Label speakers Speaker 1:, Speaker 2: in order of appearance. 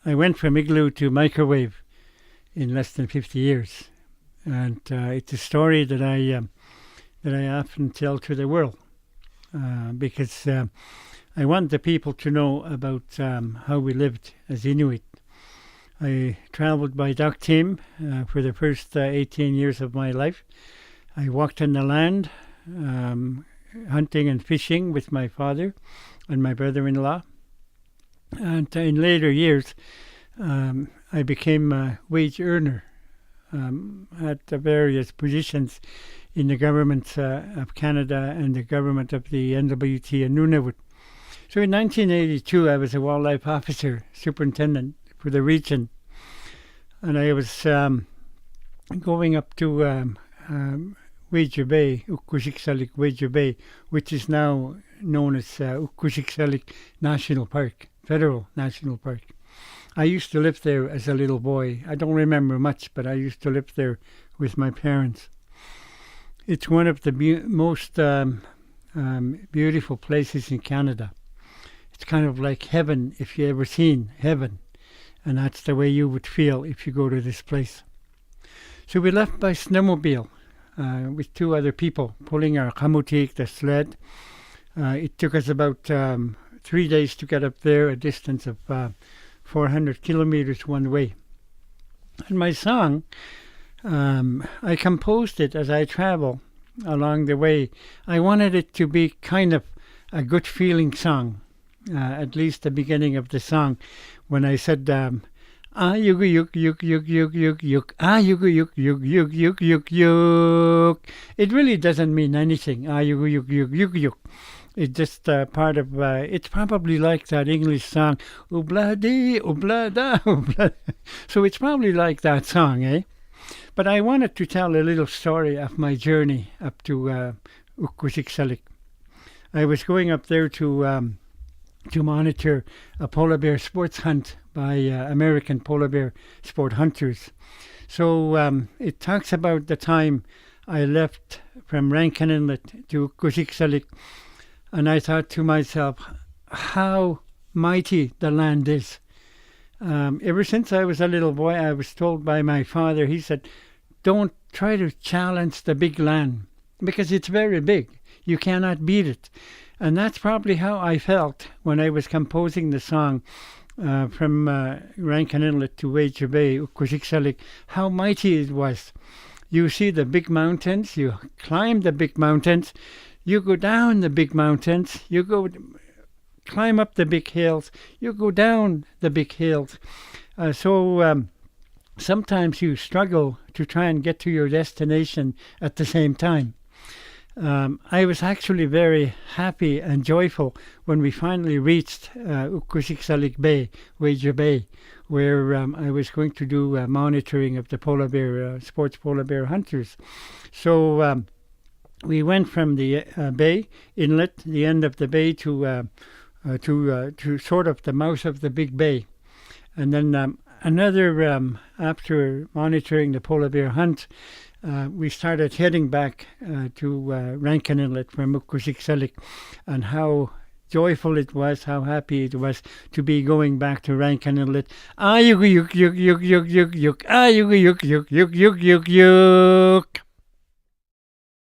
Speaker 1: I went from igloo to microwave in less than 50 years. And it's a story that I often tell to the world because I want the people to know about how we lived as Inuit. I traveled by duck team for the first 18 years of my life. I walked on the land, hunting and fishing with my father and my brother-in-law. And in later years, I became a wage earner at the various positions in the government of Canada and the government of the NWT in Nunavut. So in 1982, I was a wildlife officer, superintendent for the region. And I was going up to Wager Bay, Ukkushiksalik Wager Bay, which is now known as Ukkushiksalik National Park, Federal National Park. I used to live there as a little boy. I don't remember much, but I used to live there with my parents. It's one of the most beautiful places in Canada. It's kind of like heaven, if you ever seen heaven. And that's the way you would feel if you go to this place. So we left by snowmobile with two other people, pulling our kamutik, the sled. It took us about 3 days to get up there, a distance of 400 kilometers one way. And my song, I composed it as I travel along the way. I wanted it to be kind of a good feeling song, at least the beginning of the song, when I said, ah yuk yuk yuk yuk yuk yuk yuk, ah yuk yuk yuk yuk yuk yuk yuk. It really doesn't mean anything, ah yuk yuk yuk yuk yuk. It's just part of, it's probably like that English song, Obladi, Oblada, Oblada. So it's probably like that song, eh? But I wanted to tell a little story of my journey up to Ukkushiksalik. I was going up there to monitor a polar bear sports hunt by American polar bear sport hunters. So it talks about the time I left from Rankin Inlet to Ukkushiksalik, and I thought to myself, how mighty the land is. Ever since I was a little boy, I was told by my father, he said, don't try to challenge the big land because it's very big. You cannot beat it. And that's probably how I felt when I was composing the song from Rankin Inlet to Wager Bay, Ukkushiksalik, how mighty it was. You see the big mountains, you climb the big mountains, you go down the big mountains, you go climb up the big hills, you go down the big hills. So sometimes you struggle to try and get to your destination at the same time. I was actually very happy and joyful when we finally reached Ukkushiksalik Bay, Wager Bay, where I was going to do monitoring of the polar bear, sports polar bear hunters. So we went from the bay inlet, the end of the bay, to sort of the mouth of the big bay, and then after monitoring the polar bear hunt, we started heading back to Rankin Inlet from Ukkushiksalik, and how joyful it was, how happy it was to be going back to Rankin Inlet. Ah yuk yuk yuk yuk yuk yuk yuk, ah yuk yuk yuk yuk yuk yuk yuk.